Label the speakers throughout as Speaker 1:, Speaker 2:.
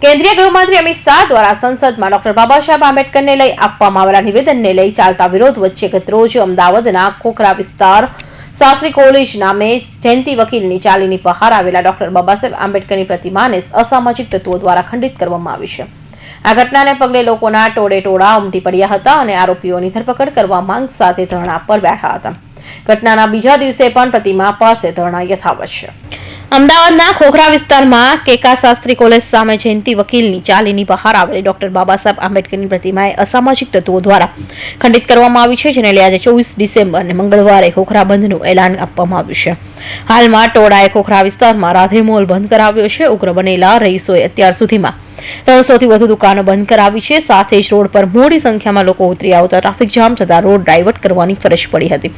Speaker 1: કેન્દ્રીય ગૃહમંત્રી અમિત શાહ દ્વારા સંસદમાં ડોક્ટર બાબા સાહેબ આંબેડકરને લઈ આપવામાં આવેલા નિવેદનને લઈ ચાલતા વિરોધ વચ્ચે ગતરોજ અમદાવાદના ખોખરા વિસ્તાર શાસ્ત્રી કોલેજ નામે જયંતિ વકીલની ચાલીની બહાર આવેલા ડોક્ટર બાબા સાહેબ આંબેડકરની પ્રતિમાને અસામાજિક તત્વો દ્વારા ખંડિત કરવામાં આવી છે। આ ઘટનાને પગલે લોકોના ટોળે ઉમટી પડ્યા હતા અને આરોપીઓની ધરપકડ કરવા માંગ સાથે ધરણા પર બેઠા હતા। ઘટનાના બીજા દિવસે પણ પ્રતિમા પાસે ધરણા યથાવત છે। અમદાવાદના ખોખરા વિસ્તારમાં કેકા શાસ્ત્રી કોલેજ સામે જયંતિ વકીલની ચાલીની બહાર આવેલી ડોક્ટર બાબા સાહેબ આંબેડકરની પ્રતિમાએ અસામાજિક તત્વો દ્વારા ખંડિત કરવામાં આવી છે, જેને લઈ આજે 24 ડિસેમ્બરને મંગળવારે ખોખરા બંધનું એલાન આપવામાં આવ્યું છે। હાલમાં ટોળાએ ખોખરા વિસ્તારમાં રાધે મોલ બંધ કરાવ્યો છે। ઉગ્ર બનેલા રહીશોએ અત્યાર સુધીમાં 300 થી વધુ દુકાનો બંધ કરાવી છે। સાથે જ રોડ પર મોટી સંખ્યામાં લોકો ઉતરી આવતા ટ્રાફિક જામ થતા રોડ ડાયવર્ટ કરવાની ફરજ પડી હતી।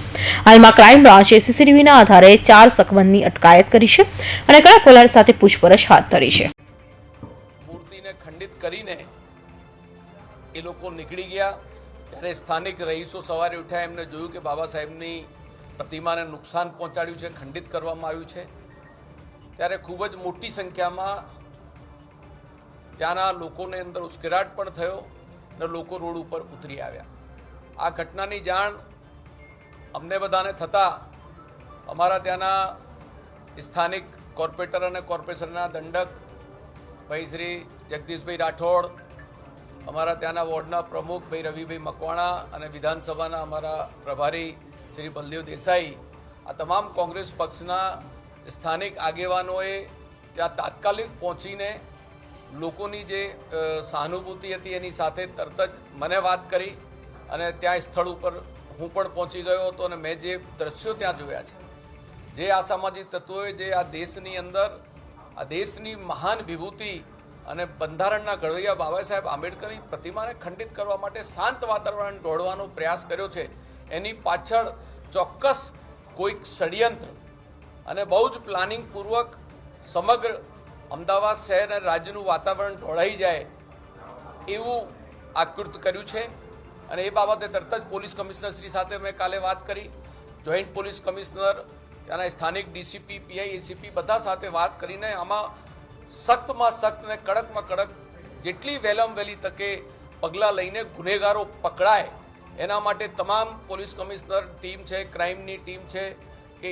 Speaker 1: હાલમાં ક્રાઇમ બ્રાન્ચે સીસીટીવીના આધારે 4 શકમંદની અટકાયત કરી છે અને કડક વલણ સાથે પૂછપરછ હાથ ધરી છે।
Speaker 2: મૂર્તિને ખંડિત કરીને એ લોકો નીકળી ગયા ત્યારે સ્થાનિક રહીશો સવારે ઉઠ્યા, એમને જોયું કે બાબા સાહેબની પ્રતિમાને નુકસાન પહોંચાડ્યું છે, ખંડિત કરવામાં આવ્યું છે। ત્યારે ખૂબ જ મોટી સંખ્યામાં ત્યાંના લોકોને અંદર ઉશ્કેરાટ પણ થયો અને લોકો રોડ ઉપર ઉતરી આવ્યા। આ ઘટનાની જાણ અમને બધાને થતાં અમારા ત્યાંના સ્થાનિક કોર્પોરેટર અને કોર્પોરેશનના દંડક ભાઈ શ્રી જગદીશભાઈ રાઠોડ, અમારા ત્યાંના વોર્ડના પ્રમુખ ભાઈ રવિભાઈ મકવાણા અને વિધાનસભાના અમારા પ્રભારી શ્રી બલદેવ દેસાઈ, આ તમામ કોંગ્રેસ પક્ષના સ્થાનિક આગેવાનોએ ત્યાં તાત્કાલિક પહોંચીને લોકોની જે સહાનુભૂતિ હતી એની સાથે તરત જ મને વાત કરી અને ત્યાં સ્થળ ઉપર હું પણ પહોંચી ગયો હતો અને મેં જે દ્રશ્યો ત્યાં જોયા છે, જે અસામાજિક તત્વોએ જે આ દેશની અંદર આ દેશની મહાન વિભૂતિ અને બંધારણના ઘડવૈયા બાબા સાહેબ આંબેડકરની પ્રતિમાને ખંડિત કરવા માટે શાંત વાતાવરણ દોડવાનો પ્રયાસ કર્યો છે, એની પાછળ ચોક્કસ કોઈક ષડયંત્ર અને બહુ જ પ્લાનિંગપૂર્વક સમગ્ર અમદાવાદ શહેર અને રાજ્યનું વાતાવરણ ઢોળાઈ જાય એવું આ કૃત્ય કર્યું છે। અને એ બાબતે તરત જ પોલીસ કમિશનર શ્રી સાથે મેં કાલે વાત કરી, જોઈન્ટ પોલીસ કમિશનર, ત્યાંના સ્થાનિક ડીસીપી, પીઆઈ, એસીપી બધા સાથે વાત કરીને આમાં સખ્તમાં સખ્ત અને કડકમાં કડક જેટલી વહેલામાં વહેલી તકે પગલાં લઈને ગુનેગારો પકડાય એના માટે તમામ પોલીસ કમિશનર ટીમ છે, ક્રાઇમની ટીમ છે કે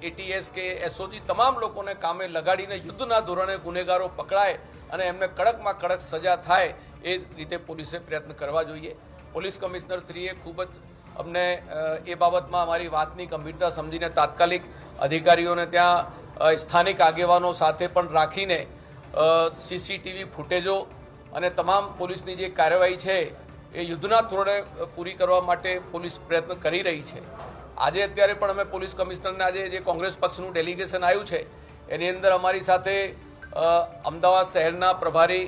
Speaker 2: એટીએસ કે એસઓજી, તમામ લોકોને કામે લગાડીને યુદ્ધના ધોરણે ગુનેગારો પકડાય અને એમને કડકમાં કડક સજા થાય એ રીતે પોલીસે પ્રયત્ન કરવા જોઈએ। પોલીસ કમિશનર શ્રીએ ખૂબ જ અમને એ બાબતમાં અમારી વાતની ગંભીરતા સમજીને તાત્કાલિક અધિકારીઓને ત્યાં સ્થાનિક આગેવાનો સાથે પણ રાખીને સીસીટીવી ફૂટેજો અને તમામ પોલીસની જે કાર્યવાહી છે એ યુદ્ધના ધોરણે પૂરી કરવા માટે પોલીસ પ્રયત્ન કરી રહી છે। આજે અત્યારે પણ અમે પોલીસ કમિશનરને આજે જે કોંગ્રેસ પક્ષનું ડેલિગેશન આવ્યું છે એની અંદર અમારી સાથે અમદાવાદ શહેરના પ્રભારી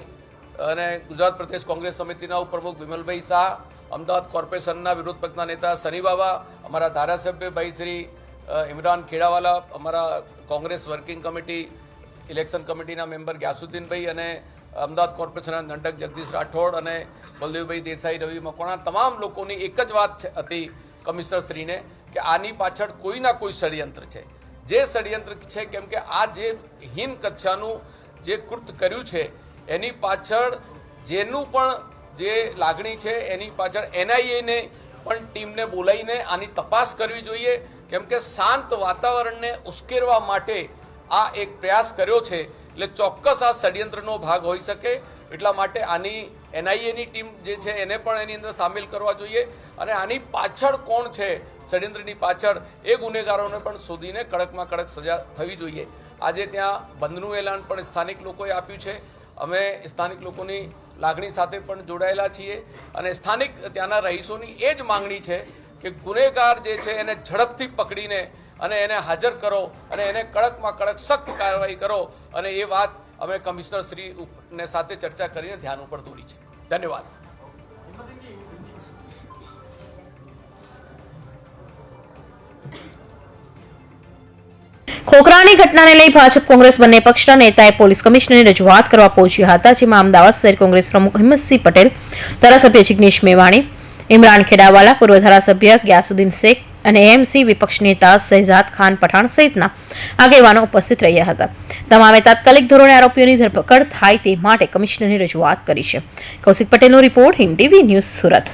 Speaker 2: અને ગુજરાત પ્રદેશ કોંગ્રેસ સમિતિના ઉપપ્રમુખ વિમલભાઈ શાહ, અમદાવાદ કોર્પોરેશનના વિરોધ પક્ષના નેતા સની બાબા, અમારા ધારાસભ્ય ભાઈ શ્રી ઇમરાન ખેડાવાલા, અમારા કોંગ્રેસ વર્કિંગ કમિટી ઇલેક્શન કમિટીના મેમ્બર ગ્યાસુદ્દીનભાઈ અને અમદાવાદ કોર્પોરેશનના દંડક જગદીશ રાઠોડ અને બલદેવભાઈ દેસાઈ, રવિ મકવાણા, તમામ લોકોની એક જ વાત હતી કમિશનરશ્રીને કે આની પાછળ કોઈના કોઈ ષડયંત્ર છે। જે ષડયંત્ર છે કેમ કે આ જે હીન કક્ષાનું જે કૃત્ય કર્યું છે એની પાછળ જેનું પણ જે લાગણી છે એની પાછળ એનઆઈએને પણ ટીમને બોલાવીને આની તપાસ કરવી જોઈએ, કેમ કે શાંત વાતાવરણને ઉશ્કેરવા માટે આ એક પ્રયાસ કર્યો છે, એટલે ચોક્કસ આ ષડયંત્રનો ભાગ હોઈ શકે। એટલા માટે આની એનઆઈએની ટીમ જે છે એને પણ એની અંદર સામેલ કરવા જોઈએ અને આની પાછળ કોણ છે ષડયંત્રની પાછળ એ ગુનેગારોને પણ શોધીને કડકમાં કડક સજા થવી જોઈએ। આજે ત્યાં બંધનું એલાન પણ સ્થાનિક લોકોએ આપ્યું છે। અમે સ્થાનિક લોકોની લાગણી સાથે પણ જોડાયેલા છીએ અને સ્થાનિક ત્યાંના રહીશોની એ જ માંગણી છે કે ગુનેગાર જે છે એને ઝડપથી પકડીને અને એને હાજર કરો અને એને કડકમાં કડક સખ્ત કાર્યવાહી કરો અને એ વાત અમે કમિશનર શ્રીને સાથે ચર્ચા કરીને ધ્યાન ઉપર દોરી છે। ધન્યવાદ।
Speaker 1: ખોખરાની ઘટનાને લઈ ભાજપ કોંગ્રેસ બંને પક્ષના નેતાએ પોલીસ કમિશનરને રજૂઆત કરવા પહોંચ્યા હતા, જેમાં અમદાવાદ શહેર કોંગ્રેસ પ્રમુખ હિંમતસિંહ પટેલ, ધારાસભ્ય જિગ્નેશ મેવાણી, ઇમરાન ખેડાવાલા, પૂર્વ ધારાસભ્ય ગ્યાસુદ્દીન શેખ, અને એએમસી વિપક્ષ નેતા શહેજાદ ખાન પઠાણ સહિતના આગેવાનો ઉપસ્થિત રહ્યા હતા. તમામે તાત્કાલિક ધોરણે આરોપીઓની ધરપકડ થાય તે માટે કમિશનરને રજૂઆત કરી છે. કૌશિક પટેલનો report, Hind TV news, Surat.